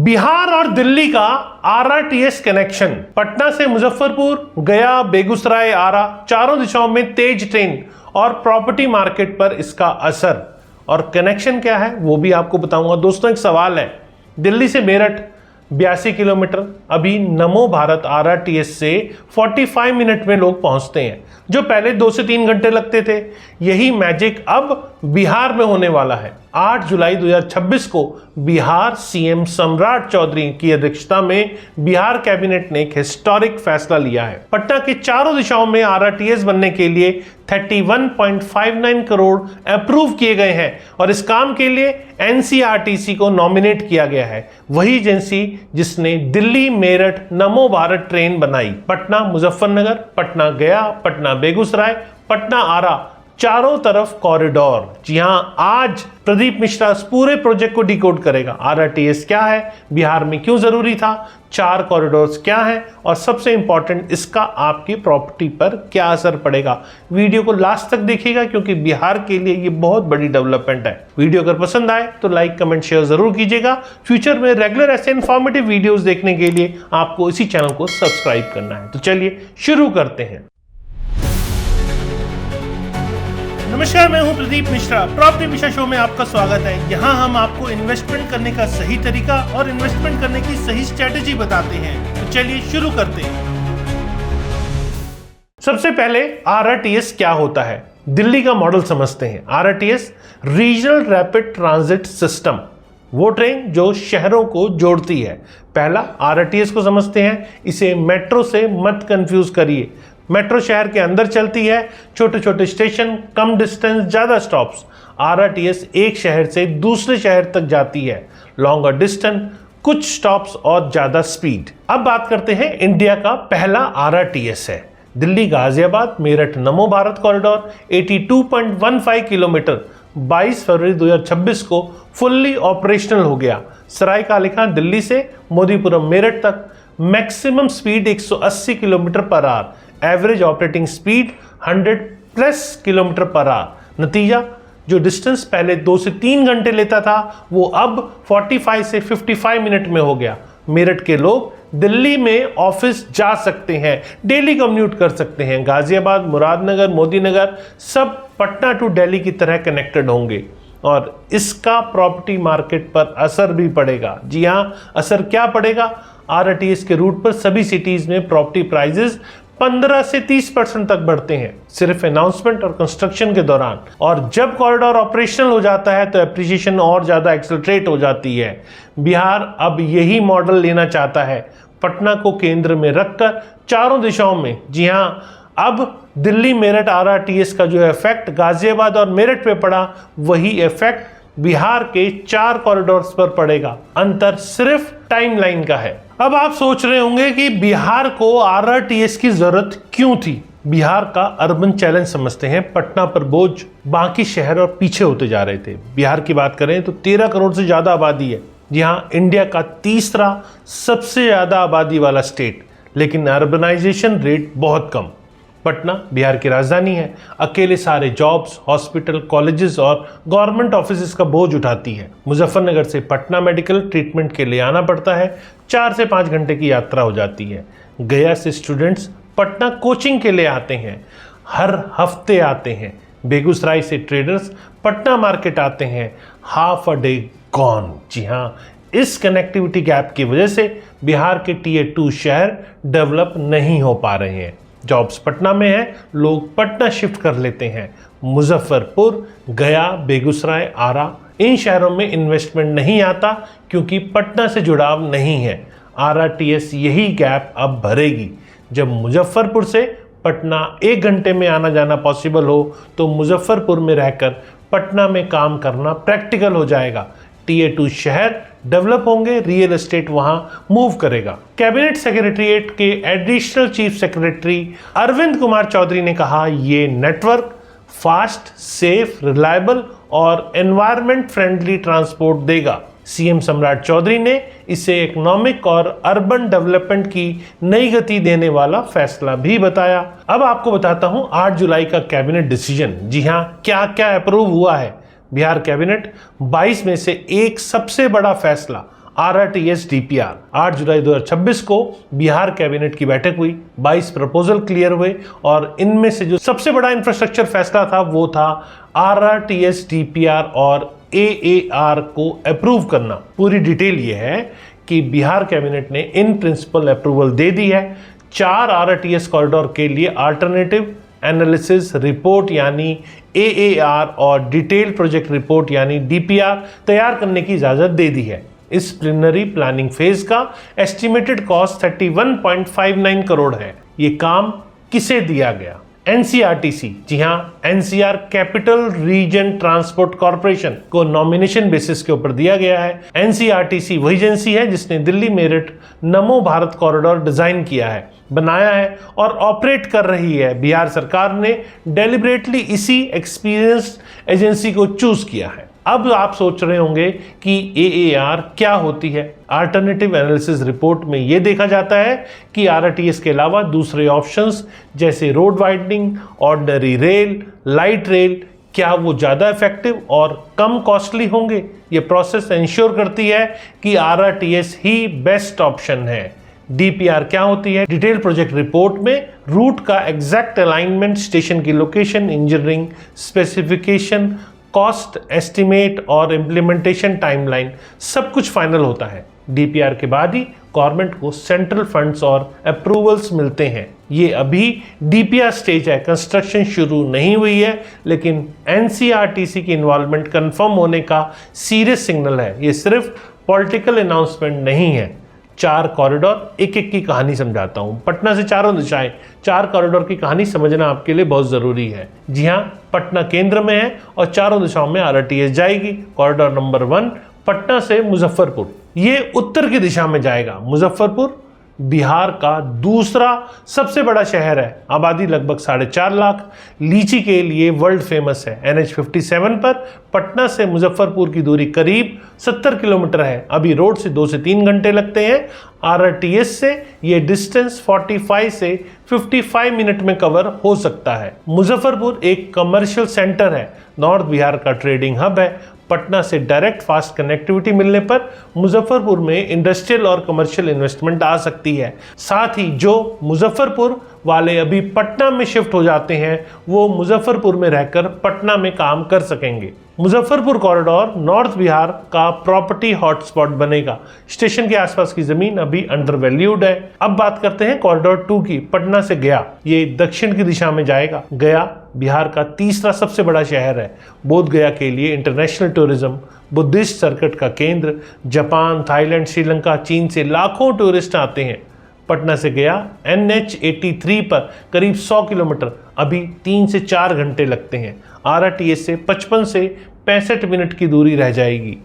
बिहार और दिल्ली का RRTS connection, Patna से मुजफ्फरपुर, गया, बेगूसराय, आरा, चारों दिशाओं में तेज ट्रेन और प्रॉपर्टी मार्केट पर इसका असर और कनेक्शन क्या है वो भी आपको बताऊंगा। दोस्तों एक सवाल है, दिल्ली से मेरठ 82 किलोमीटर, अभी नमो भारत आरआरटीएस से 45 मिनट में लोग पहुंचते हैं, जो पहले 2 से 3 घंटे लगते थे। यही मैजिक अब बिहार में होने वाला है। 8 जुलाई 2026 को बिहार सीएम सम्राट चौधरी की अध्यक्षता में बिहार कैबिनेट ने एक हिस्टोरिक फैसला लिया है। पटना के चारों दिशाओं में आरआरटीएस बनने के लिए 31.59 करोड़ अप्रूव किए गए हैं और इस काम के लिए एनसीआरटीसी को नॉमिनेट किया गया है, वही एजेंसी जिसने दिल्ली मेरठ नमो भारत ट्रेन बनाई। पटना मुजफ्फरनगर, पटना गया, पटना बेगूसराय, पटना आरा, चारों तरफ कॉरिडोर। जी हां, आज प्रदीप मिश्रा इस पूरे प्रोजेक्ट को डिकोड करेगा। आरआरटीएस क्या है, बिहार में क्यों जरूरी था, 4 कॉरिडोर्स क्या है और सबसे इंपॉर्टेंट इसका आपकी प्रॉपर्टी पर क्या असर पड़ेगा। वीडियो को लास्ट तक देखिएगा क्योंकि बिहार के लिए ये बहुत बड़ी डेवलपमेंट है। वीडियो अगर पसंद आए तो लाइक कमेंट शेयर जरूर कीजिएगा। फ्यूचर में रेगुलर ऐसे इंफॉर्मेटिव वीडियोस देखने के लिए आपको इसी चैनल को सब्सक्राइब करना है। तो चलिए शुरू करते हैं। नमस्कार, मैं हूं प्रदीप मिश्रा। प्रॉपर्टी मिश्रा शो में आपका स्वागत है। यहां हम आपको इन्वेस्टमेंट करने का सही तरीका और इन्वेस्टमेंट करने की सही स्ट्रेटेजी बताते हैं। तो चलिए शुरू करते हैं। सबसे पहले आरआरटीएस क्या होता है, दिल्ली का मॉडल समझते हैं। RRTS regional rapid transit system, वो ट्रेन जो शहरों को जोड़ती है। पहला आरआरटीएस को समझते हैं, इसे मेट्रो से मत कंफ्यूज करिए। मेट्रो शहर के अंदर चलती है, छोटे छोटे स्टेशन, कम डिस्टेंस, ज्यादा स्टॉप्स। आरआरटीएस एक शहर से दूसरे शहर तक जाती है, लॉन्गर डिस्टेंस, कुछ स्टॉप्स और ज्यादा स्पीड। अब बात करते हैं इंडिया का पहला आरआरटीएस है दिल्ली गाजियाबाद मेरठ नमो भारत कॉरिडोर, 82.15 किलोमीटर 22 फरवरी 2026 को फुल्ली ऑपरेशनल हो गया। सरायकालिका दिल्ली से मोदीपुरम मेरठ तक maximum speed 180 kilometre per hour, average operating speed 100+ kilometre per hour. नतीजा, जो डिस्टेंस पहले 2 से 3 घंटे लेता था वो अब 45 से 55 मिनट में हो गया। मेरठ के लोग दिल्ली में ऑफिस जा सकते हैं, डेली कम्यूट कर सकते हैं। गाजियाबाद, मुरादनगर, मोदीनगर सब पटना टू दिल्ली की तरह कनेक्टेड होंगे और इसका प्रॉपर्टी मार्केट पर असर भी पड़ेगा। जी हां, असर क्या पड़ेगा, आरआरटीएस के रूट पर सभी सिटीज में प्रॉपर्टी प्राइसेस 15 से 30% तक बढ़ते हैं सिर्फ अनाउंसमेंट और कंस्ट्रक्शन के दौरान। और जब कॉरिडोर ऑपरेशनल हो जाता है तो एप्रिसिएशन और ज्यादा एक्सेलरेट हो जाती है। बिहार अब यही मॉडल लेना चाहता है, पटना को केंद्र में रखकर चारों दिशाओं में। जी हां, अब दिल्ली मेरठ आरआरटीएस का जो इफेक्ट गाजियाबाद और मेरठ पे पड़ा, वही इफेक्ट बिहार के 4 कॉरिडोर्स पर पड़ेगा। अंतर सिर्फ टाइमलाइन का है। अब आप सोच रहे होंगे कि बिहार को आरआरटीएस की जरूरत क्यों थी। बिहार का अर्बन चैलेंज समझते हैं। पटना पर बोझ बाकी शहर और पीछे होते जा रहे थे। बिहार की बात करें तो 13 करोड़ से ज्यादा आबादी है। जी हाँ, इंडिया का तीसरा सबसे ज्यादा आबादी वाला स्टेट, लेकिन अर्बनाइजेशन रेट बहुत कम। पटना बिहार की राजधानी है, अकेले सारे जॉब्स, हॉस्पिटल, कॉलेजेस और गवर्नमेंट ऑफिसेज का बोझ उठाती है। मुजफ्फरनगर से पटना मेडिकल ट्रीटमेंट के लिए आना पड़ता है, 4 से 5 घंटे की यात्रा हो जाती है। गया से स्टूडेंट्स पटना कोचिंग के लिए आते हैं, हर हफ्ते आते हैं। बेगूसराय से ट्रेडर्स पटना मार्केट आते हैं, हाफ अ डे गॉन। जी हाँ, इस कनेक्टिविटी गैप की वजह से बिहार के Tier 2 शहर डेवलप नहीं हो पा रहे हैं। जॉब्स पटना में है, लोग पटना शिफ्ट कर लेते हैं। मुजफ्फरपुर, गया, बेगूसराय, आरा, इन शहरों में इन्वेस्टमेंट नहीं आता क्योंकि पटना से जुड़ाव नहीं है। आरआरटीएस यही गैप अब भरेगी। जब मुजफ्फरपुर से पटना 1 घंटे में आना जाना पॉसिबल हो तो मुजफ्फरपुर में रहकर पटना में काम करना प्रैक्टिकल हो जाएगा। Tier 2 शहर डेवलप होंगे, रियल एस्टेट वहां मूव करेगा। कैबिनेट सेक्रेटरीट के additional chief secretary Arvind Kumar Chaudhary ने कहा, ये नेटवर्क फास्ट, सेफ, रिलायबल और एनवायरमेंट फ्रेंडली ट्रांसपोर्ट देगा। सीएम सम्राट चौधरी ने इसे इकोनॉमिक और अर्बन डेवलपमेंट की नई गति देने वाला फैसला भी बताया। अब आपको बताता हूं 8 जुलाई का कैबिनेट डिसीजन। जी हां, क्या क्या अप्रूव हुआ है। बिहार कैबिनेट 22 में से एक सबसे बड़ा फैसला RRTS DPR। 8 जुलाई 2026 को बिहार कैबिनेट की बैठक हुई, 22 प्रपोजल क्लियर हुए और इनमें से जो सबसे बड़ा इंफ्रास्ट्रक्चर फैसला था वो था RRTS DPR और AAR को अप्रूव करना। पूरी डिटेल ये है कि बिहार कैबिनेट ने इन प्रिंसिपल अप्रूवल दे दी है। 4 RRTS कॉरिडोर के लिए अल्टरनेटिव एनालिसिस रिपोर्ट यानी AAR और डिटेल प्रोजेक्ट रिपोर्ट यानी DPR तैयार करने की इजाजत दे दी है। इस प्रिलिमिनरी प्लानिंग फेज का एस्टिमेटेड कॉस्ट 31.59 करोड़ है। ये काम किसे दिया गया? NCRTC, जी हां, NCR capital region transport corporation को नॉमिनेशन बेसिस के ऊपर दिया गया है। NCRTC वही एजेंसी है जिसने दिल्ली मेरठ नमो भारत कॉरिडोर डिजाइन किया है, बनाया है और ऑपरेट कर रही है। बिहार सरकार ने डेलिबरेटली इसी एक्सपीरियंस्ड एजेंसी को चूज किया है। अब आप सोच रहे होंगे कि AAR क्या होती है। अल्टरनेटिव एनालिसिस रिपोर्ट में यह देखा जाता है कि RRTS के अलावा दूसरे ऑप्शंस जैसे road widening, ordinary rail, light rail, क्या वो ज़्यादा इफेक्टिव और कम कॉस्टली होंगे। ये प्रोसेस इंश्योर करती है कि RRTS ही बेस्ट ऑप्शन है। DPR क्या होती है? डिटेल प्रोजेक्ट रिपोर्ट में रूट का एग्जैक्ट अलाइनमेंट, स्टेशन की location, engineering specification, cost estimate और इम्प्लीमेंटेशन टाइमलाइन सब कुछ फाइनल होता है। DPR के बाद ही गवर्नमेंट को सेंट्रल फंड्स और अप्रूवल्स मिलते हैं। ये अभी DPR स्टेज है, कंस्ट्रक्शन शुरू नहीं हुई है, लेकिन NCRTC की इन्वॉल्वमेंट कंफर्म होने का सीरियस सिग्नल है। ये सिर्फ पॉलिटिकल अनाउंसमेंट नहीं है। 4 कॉरिडोर, एक एक की कहानी समझाता हूं। पटना से चारों दिशाएं, 4 कॉरिडोर की कहानी समझना आपके लिए बहुत जरूरी है। जी हां, पटना केंद्र में है और चारों दिशाओं में RRTS जाएगी। कॉरिडोर नंबर 1 पटना से मुजफ्फरपुर, ये उत्तर की दिशा में जाएगा। मुजफ्फरपुर बिहार का दूसरा सबसे बड़ा शहर है, आबादी लगभग 4.5 लाख, लीची के लिए वर्ल्ड फेमस है। NH 57 पर पटना से मुजफ्फरपुर की दूरी करीब 70 किलोमीटर है। अभी रोड से 2 से 3 घंटे लगते हैं। RRTS से ये डिस्टेंस 45 से 55 मिनट में कवर हो सकता है। मुजफ्फरपुर एक कमर्शियल सेंटर है, नॉर्थ बिहार का ट्रेडिंग हब है। पटना से डायरेक्ट फास्ट कनेक्टिविटी मिलने पर मुजफ्फरपुर में इंडस्ट्रियल और कमर्शियल इन्वेस्टमेंट आ सकती है। साथ ही जो मुजफ्फरपुर वाले अभी पटना में शिफ्ट हो जाते हैं, वो मुजफ्फरपुर में रहकर पटना में काम कर सकेंगे। मुजफ्फरपुर कॉरिडोर नॉर्थ बिहार का प्रॉपर्टी हॉटस्पॉट बनेगा। स्टेशन के आसपास की जमीन अभी अंडर वैल्यूड है। अब बात करते हैं कॉरिडोर 2 की, पटना से गया। ये दक्षिण की दिशा में जाएगा। गया बिहार का तीसरा सबसे बड़ा शहर है। बोध गया के लिए इंटरनेशनल टूरिज्म, बुद्धिस्ट सर्किट का केंद्र, जापान, थाईलैंड, श्रीलंका, चीन से लाखों टूरिस्ट आते हैं। पटना से गया NH 83 पर करीब 100 किलोमीटर, अभी 3 से 4 घंटे लगते हैं। RRTS से 55 से 65 मिनट की दूरी रह जाएगी।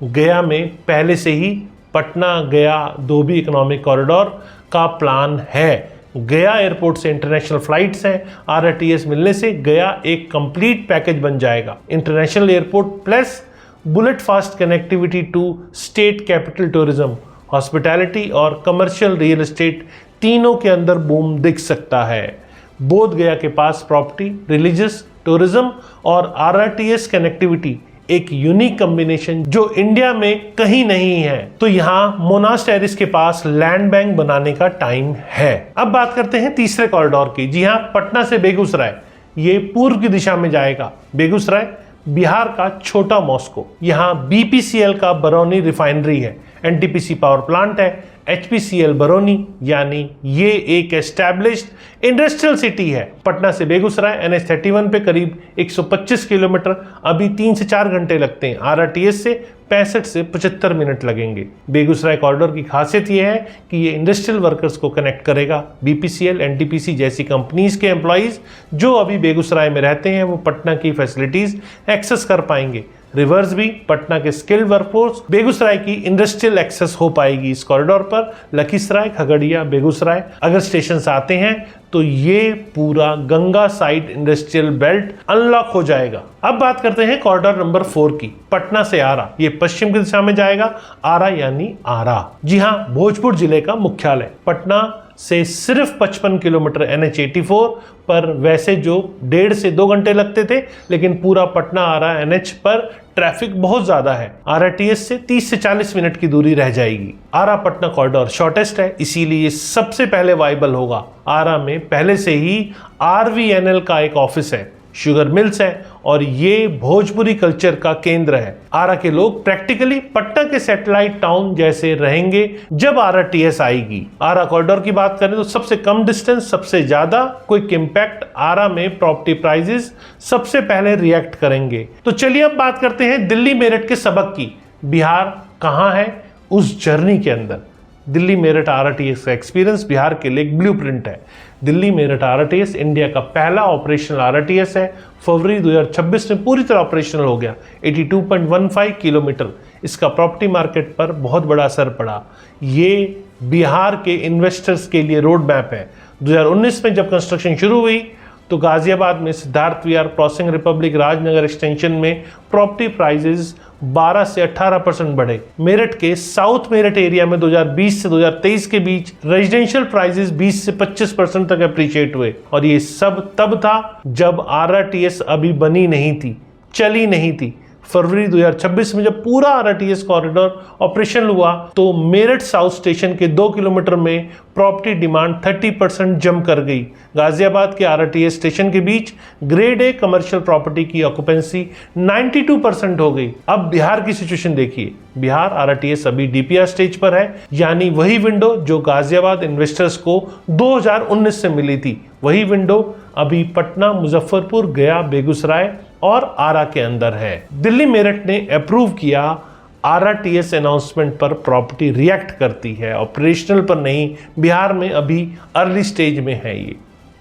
गया में पहले से ही पटना गया धोबी इकोनॉमिक कॉरिडोर का प्लान है। गया एयरपोर्ट से इंटरनेशनल फ्लाइट्स हैं। RRTS मिलने से गया एक कंप्लीट पैकेज बन जाएगा। International airport plus bullet fast connectivity to state capital tourism, hospitality और कमर्शियल रियल एस्टेट, तीनों के अंदर बूम दिख सकता है। बोध गया के पास प्रॉपर्टी, रिलीजियस, टूरिज्म और RRTS कनेक्टिविटी, एक यूनिक कॉम्बिनेशन जो इंडिया में कहीं नहीं है। तो यहाँ मोनास टेरिस के पास लैंड बैंक बनाने का टाइम है। अब बात करते हैं तीसरे कॉरिडोर की। जी हाँ, पटना से बेगूसराय, ये पूर्व की दिशा में जाएगा। बेगूसराय बिहार का छोटा मॉस्को। यहाँ BPCL का बरौनी रिफाइनरी है, NTPC पावर प्लांट है, HPCL बरौनी, यानी ये एक एस्टैब्लिश्ड इंडस्ट्रियल सिटी है। पटना से बेगूसराय NH 31 पे करीब 125 किलोमीटर, अभी 3 से 4 घंटे लगते हैं। RRTS से 65 से 75 मिनट लगेंगे। बेगूसराय कॉरिडोर की खासियत यह है कि ये इंडस्ट्रियल वर्कर्स को कनेक्ट करेगा। BPCL, NTPC जैसी कंपनीज के एम्प्लॉइज जो अभी बेगूसराय में रहते हैं, वो पटना की फैसिलिटीज एक्सेस कर पाएंगे। रिवर्स भी, पटना के स्किल्ड वर्कफोर्स बेगूसराय की इंडस्ट्रियल एक्सेस हो पाएगी इस कॉरिडोर पर। लखीसराय, खगड़िया, बेगूसराय अगर स्टेशन आते हैं तो ये पूरा Ganga side industrial belt unlock हो जाएगा। अब बात करते हैं कॉरिडोर नंबर 4 की, पटना से आरा। ये पश्चिम की दिशा में जाएगा। आरा यानी आरा, जी हाँ, भोजपुर जिले का मुख्यालय। पटना से सिर्फ 55 किलोमीटर NH84 पर, वैसे जो 1.5 से 2 घंटे लगते थे, लेकिन पूरा पटना आरा NH पर ट्रैफिक बहुत ज्यादा है। RRTS से 30 से 40 मिनट की दूरी रह जाएगी। आरा पटना कॉरिडोर शॉर्टेस्ट है, इसीलिए सबसे पहले वाइबल होगा। आरा में पहले से ही RVNL का एक ऑफिस है, शुगर मिल्स है और ये भोजपुरी कल्चर का केंद्र है। आरा के लोग प्रैक्टिकली पटना के सैटेलाइट टाउन जैसे रहेंगे जब RRTS आएगी। आरा कॉरिडोर की बात करें तो सबसे कम डिस्टेंस, सबसे ज्यादा क्विक इंपैक्ट, आरा में प्रॉपर्टी प्राइसेस सबसे पहले रिएक्ट करेंगे। तो चलिए अब बात करते हैं दिल्ली मेरठ के सबक की। बिहार कहाँ है उस जर्नी के अंदर। दिल्ली मेरठ RRTS का एक्सपीरियंस बिहार के लिए एक ब्लूप्रिंट है। दिल्ली मेरठ RRTS इंडिया का पहला ऑपरेशनल RRTS है। फरवरी 2026 में पूरी तरह ऑपरेशनल हो गया। 82.15 किलोमीटर। इसका प्रॉपर्टी मार्केट पर बहुत बड़ा असर पड़ा। ये बिहार के इन्वेस्टर्स के लिए रोड मैप है। 2019 में जब कंस्ट्रक्शन शुरू हुई तो गाजियाबाद में सिद्धार्थ विहार, क्रॉसिंग रिपब्लिक, राजनगर एक्सटेंशन में प्रॉपर्टी प्राइसेस 12 से 18% बढ़े। मेरठ के साउथ मेरठ एरिया में 2020 से 2023 के बीच रेजिडेंशियल प्राइसेस 20 से 25% तक अप्रिशिएट हुए। और ये सब तब था जब RRTS अभी बनी नहीं थी, चली नहीं थी। फरवरी 2026 में जब पूरा RRTS कॉरिडोर ऑपरेशनल हुआ तो मेरठ साउथ स्टेशन के 2 किलोमीटर में प्रॉपर्टी डिमांड 30% जंप कर गई। गाजियाबाद के RRTS स्टेशन के बीच ग्रेड ए कमर्शियल प्रॉपर्टी की ऑक्यूपेंसी 92% हो गई। अब बिहार की सिचुएशन देखिए। बिहार RRTS अभी DPR स्टेज पर है, यानी वही विंडो जो गाजियाबाद इन्वेस्टर्स को 2019 से मिली थी, वही विंडो अभी पटना, मुजफ्फरपुर, गया, बेगूसराय और आरा के अंदर है। दिल्ली मेरठ ने अप्रूव किया। RRTS अनाउंसमेंट पर प्रॉपर्टी रिएक्ट करती है, ऑपरेशनल पर नहीं। बिहार में अभी अर्ली स्टेज में है ये।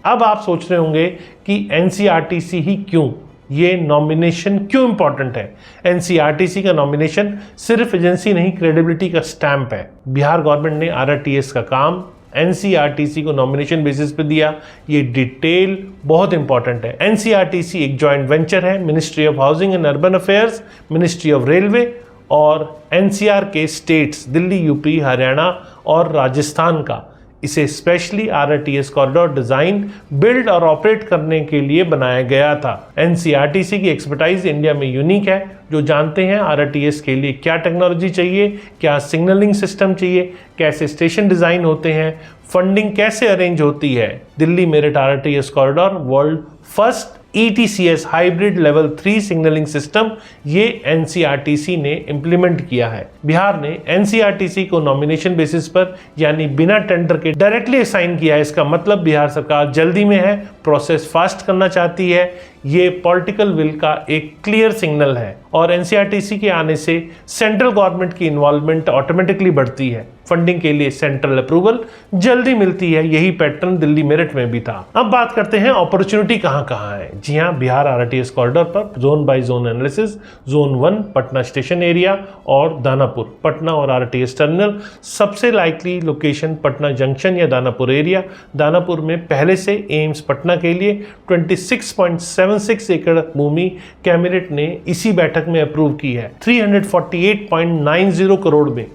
अब आप सोच रहे होंगे कि NCRTC ही क्यों, ये नॉमिनेशन क्यों इंपॉर्टेंट है। NCRTC का नॉमिनेशन सिर्फ एजेंसी नहीं, क्रेडिबिलिटी का स्टैंप है। बिहार गवर्नमेंट ने RRTS का काम NCRTC को नॉमिनेशन बेसिस पे दिया। ये डिटेल बहुत इंपॉर्टेंट है। NCRTC एक जॉइंट वेंचर है ministry of housing and urban affairs, ministry of railway और NCR के स्टेट्स दिल्ली, यूपी, हरियाणा और राजस्थान का। इसे specially RRTS corridor design, build और ऑपरेट करने के लिए बनाया गया था। NCRTC की एक्सपर्टाइज इंडिया में यूनिक है, जो जानते हैं RRTS के लिए क्या टेक्नोलॉजी चाहिए, क्या सिग्नलिंग सिस्टम चाहिए, कैसे स्टेशन डिजाइन होते हैं, फंडिंग कैसे अरेंज होती है। Delhi Meerut RRTS corridor world first ETCS hybrid level 3 signalling system ये NCRTC ने इंप्लीमेंट किया है। बिहार ने NCRTC को नॉमिनेशन बेसिस पर यानी बिना टेंडर के डायरेक्टली असाइन किया है। इसका मतलब बिहार सरकार जल्दी में है, प्रोसेस फास्ट करना चाहती है। ये पॉलिटिकल विल का एक क्लियर सिग्नल है और NCRTC के आने से सेंट्रल गवर्नमेंट की इन्वॉल्वमेंट ऑटोमेटिकली बढ़ती है। फंडिंग के लिए सेंट्रल अप्रूवल जल्दी मिलती है। यही पैटर्न दिल्ली मेरठ में भी था। अब बात करते हैं अपॉर्चुनिटी कहां कहां है। जी हां, बिहार RRTS कॉरिडोर पर zone by zone analysis. Zone 1 Patna station area और दानापुर। पटना और RRTS टर्मिनल सबसे लाइकली लोकेशन पटना जंक्शन या दानापुर एरिया। दानापुर में पहले से एम्स पटना के लिए 26.76 एकड़ भूमि कैबिनेट ने इसी बैठक में अप्रूव की है। 348.90 करोड़ में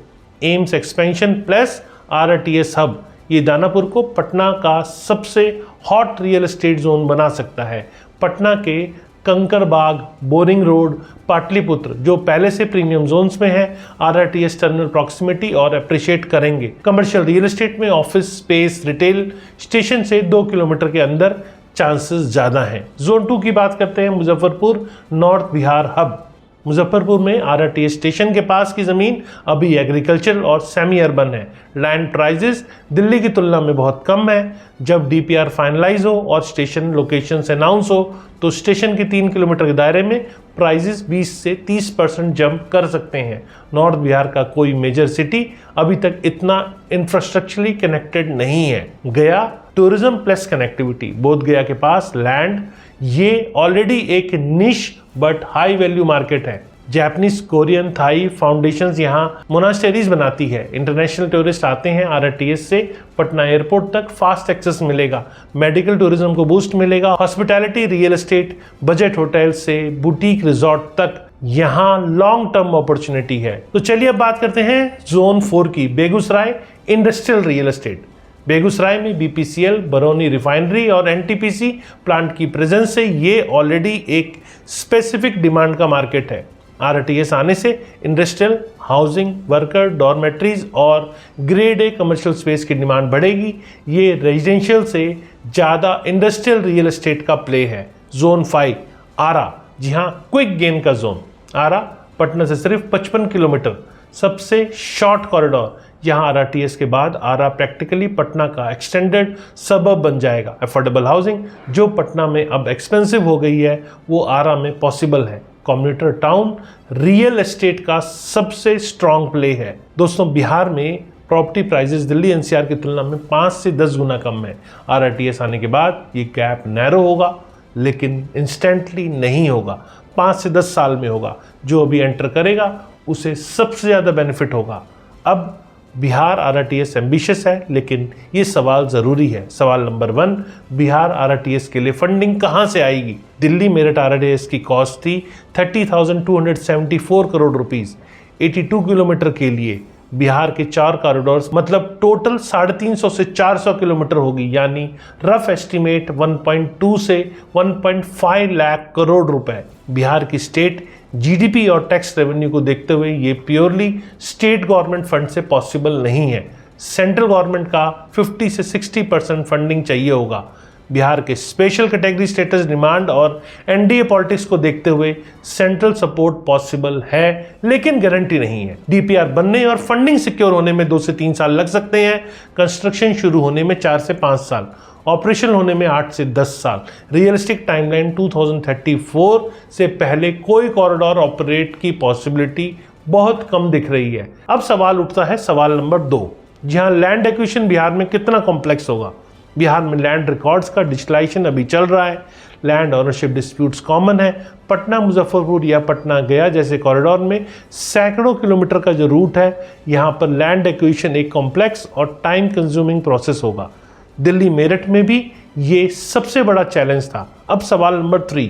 AIIMS expansion plus RRTS hub ये दानापुर को पटना का सबसे हॉट रियल एस्टेट जोन बना सकता है। पटना के कंकरबाग, बोरिंग रोड, पाटलिपुत्र जो पहले से प्रीमियम जोन्स में है, RRTS टर्मिनल प्रॉक्सिमिटी और अप्रिशिएट करेंगे। कमर्शियल रियल एस्टेट में ऑफिस स्पेस, रिटेल स्टेशन से 2 किलोमीटर के अंदर चांसेस ज़्यादा हैं। जोन 2 की बात करते हैं, मुजफ्फरपुर नॉर्थ बिहार हब। मुजफ्फरपुर में RRTS स्टेशन के पास की ज़मीन अभी एग्रीकल्चर और सेमी अर्बन है। लैंड प्राइजेस दिल्ली की तुलना में बहुत कम है। जब DPR फाइनलाइज हो और स्टेशन लोकेशंस अनाउंस हो तो स्टेशन के 3 किलोमीटर के दायरे में प्राइजेस 20 से 30% जंप कर सकते हैं। नॉर्थ बिहार का कोई मेजर सिटी अभी तक इतना इंफ्रास्ट्रक्चरली कनेक्टेड नहीं है। गया टूरिज्म प्लस कनेक्टिविटी, बोध गया के पास लैंड, ये ऑलरेडी एक निश बट हाई वैल्यू मार्केट है। जापानीज, कोरियन, थाई फाउंडेशंस यहाँ मोनास्टेरीज बनाती है। इंटरनेशनल टूरिस्ट आते हैं RRTS से पटना एयरपोर्ट तक फास्ट एक्सेस मिलेगा। मेडिकल टूरिज्म को बूस्ट मिलेगा। Hospitality, real estate, budget hotel से बुटीक रिजॉर्ट तक यहाँ लॉन्ग टर्म अपॉर्चुनिटी है। तो चलिए अब बात करते हैं जोन 4 की, Begusarai industrial real estate. Begusarai में बीपीसीएल, बरौनी रिफाइनरी और एनटीपीसी प्लांट की प्रेजेंस से ये ऑलरेडी एक स्पेसिफिक डिमांड का मार्केट है। आरटीएस आने से इंडस्ट्रियल, हाउसिंग, वर्कर, डॉर्मेट्रीज और ग्रेड ए कमर्शियल स्पेस की डिमांड बढ़ेगी। ये रेजिडेंशियल से ज़्यादा इंडस्ट्रियल रियल एस्टेट का प्ले है। जोन 5 आरा, जी हाँ, क्विक गेन का जोन। आरा पटना से सिर्फ 55 किलोमीटर, सबसे शॉर्ट कॉरिडोर। यहाँ आरटीएस के बाद आरा प्रैक्टिकली पटना का एक्सटेंडेड सबब बन जाएगा। अफोर्डेबल हाउसिंग जो पटना में अब एक्सपेंसिव हो गई है, वो आरा में पॉसिबल है। कम्युनिटर टाउन रियल एस्टेट का सबसे स्ट्रॉन्ग प्ले है। दोस्तों, बिहार में प्रॉपर्टी प्राइसेस दिल्ली एनसीआर की तुलना में 5 से 10 गुना कम है। आरटीएस आने के बाद ये गैप नैरो होगा, लेकिन इंस्टेंटली नहीं होगा, 5 से 10 साल में होगा। जो अभी एंटर करेगा उसे सबसे ज़्यादा बेनिफिट होगा। अब बिहार आरटीएस एम्बिशियस है, लेकिन ये सवाल ज़रूरी है। सवाल नंबर 1, बिहार आरटीएस के लिए फंडिंग कहाँ से आएगी? दिल्ली मेरठ आरटीएस की कॉस्ट थी 30,274 करोड़ रुपीस 82 किलोमीटर के लिए। बिहार के 4 कॉरिडोर्स मतलब टोटल 350 से 400 किलोमीटर होगी, यानी रफ एस्टिमेट 1.2 से 1.5 लाख करोड़ रुपए। बिहार की स्टेट जीडीपी और टैक्स रेवेन्यू को देखते हुए ये प्योरली स्टेट गवर्नमेंट फंड से पॉसिबल नहीं है। सेंट्रल गवर्नमेंट का 50 से 60% फंडिंग चाहिए होगा। बिहार के स्पेशल कैटेगरी स्टेटस, डिमांड और एनडीए पॉलिटिक्स को देखते हुए सेंट्रल सपोर्ट पॉसिबल है, लेकिन गारंटी नहीं है। डीपीआर बनने और फंडिंग सिक्योर होने में 2 से 3 साल लग सकते हैं। कंस्ट्रक्शन शुरू होने में 4 से 5 साल, ऑपरेशन होने में 8 से 10 साल। रियलिस्टिक टाइमलाइन 2034 से पहले कोई कॉरिडोर ऑपरेट की पॉसिबिलिटी बहुत कम दिख रही है। अब सवाल उठता है, सवाल नंबर 2, जहां लैंड एक्विजिशन बिहार में कितना कॉम्प्लेक्स होगा। बिहार में लैंड रिकॉर्ड्स का डिजिटलाइजेशन अभी चल रहा है। लैंड ऑनरशिप डिस्प्यूट्स कॉमन है। पटना मुजफ्फरपुर या पटना गया जैसे कॉरिडोर में सैकड़ों किलोमीटर का जो रूट है, यहाँ पर लैंड एक्विजिशन एक कॉम्प्लेक्स और टाइम कंज्यूमिंग प्रोसेस होगा। दिल्ली मेरठ में भी ये सबसे बड़ा चैलेंज था। अब सवाल नंबर 3,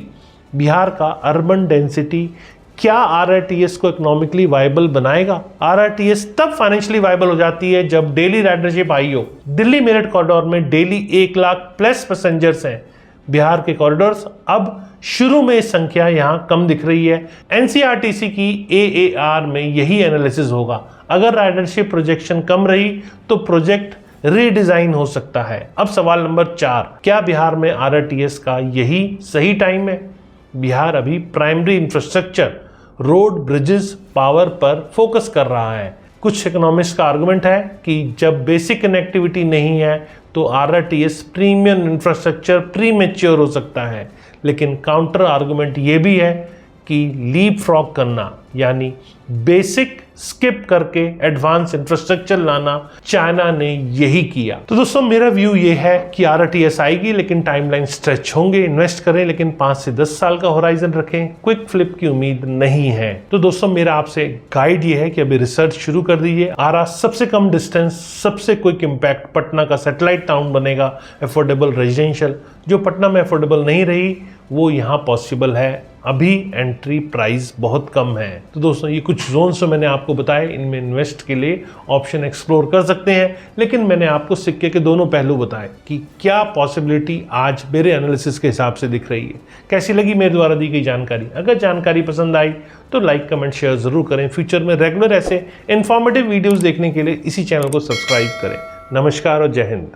बिहार का अर्बन डेंसिटी क्या आरटीएस को इकोनॉमिकली वायबल बनाएगा? आरटीएस तब फाइनेंशियली वायबल हो जाती है जब डेली राइडरशिप आई हो। दिल्ली मेरठ कॉरिडोर में डेली 1 लाख प्लस पैसेंजर्स हैं। बिहार के कॉरिडोर्स अब शुरू में संख्या यहां कम दिख रही है। एनसीआरटीसी की एएआर में यही एनालिसिस होगा। अगर राइडरशिप प्रोजेक्शन कम रही तो प्रोजेक्ट रीडिजाइन हो सकता है। अब सवाल नंबर 4, क्या बिहार में आरटीएस का यही सही टाइम है? बिहार अभी primary infrastructure, road, bridges, power पर फोकस कर रहा है। कुछ इकोनॉमिस्ट का आर्गुमेंट है कि जब बेसिक कनेक्टिविटी नहीं है तो आरटीएस प्रीमियम इंफ्रास्ट्रक्चर प्रीमेच्योर हो सकता है। लेकिन काउंटर आर्गुमेंट ये भी है कि लीप फ्रॉग करना, यानी बेसिक स्किप करके एडवांस इंफ्रास्ट्रक्चर लाना, चाइना ने यही किया। तो दोस्तों, मेरा व्यू ये है कि आरटीएस आएगी, लेकिन टाइमलाइन स्ट्रेच होंगे। इन्वेस्ट करें, लेकिन 5 से 10 साल का होराइजन रखें। क्विक फ्लिप की उम्मीद नहीं है। तो दोस्तों, मेरा आपसे गाइड ये है कि अभी रिसर्च शुरू कर दीजिए। आरा सबसे कम डिस्टेंस, सबसे क्विक इम्पैक्ट, पटना का सैटेलाइट टाउन बनेगा। अफोर्डेबल रेजिडेंशियल जो पटना में अफोर्डेबल नहीं रही, वो यहाँ पॉसिबल है। अभी एंट्री प्राइस बहुत कम है। तो दोस्तों, ये कुछ जोन्स जो मैंने आपको बताए, इनमें इन्वेस्ट के लिए ऑप्शन एक्सप्लोर कर सकते हैं। लेकिन मैंने आपको सिक्के के दोनों पहलू बताए कि क्या पॉसिबिलिटी आज मेरे एनालिसिस के हिसाब से दिख रही है। कैसी लगी मेरे द्वारा दी गई जानकारी? अगर जानकारी पसंद आई तो लाइक, कमेंट, शेयर जरूर करें। फ्यूचर में रेगुलर ऐसे इन्फॉर्मेटिव वीडियोज़ देखने के लिए इसी चैनल को सब्सक्राइब करें। नमस्कार और जय हिंद।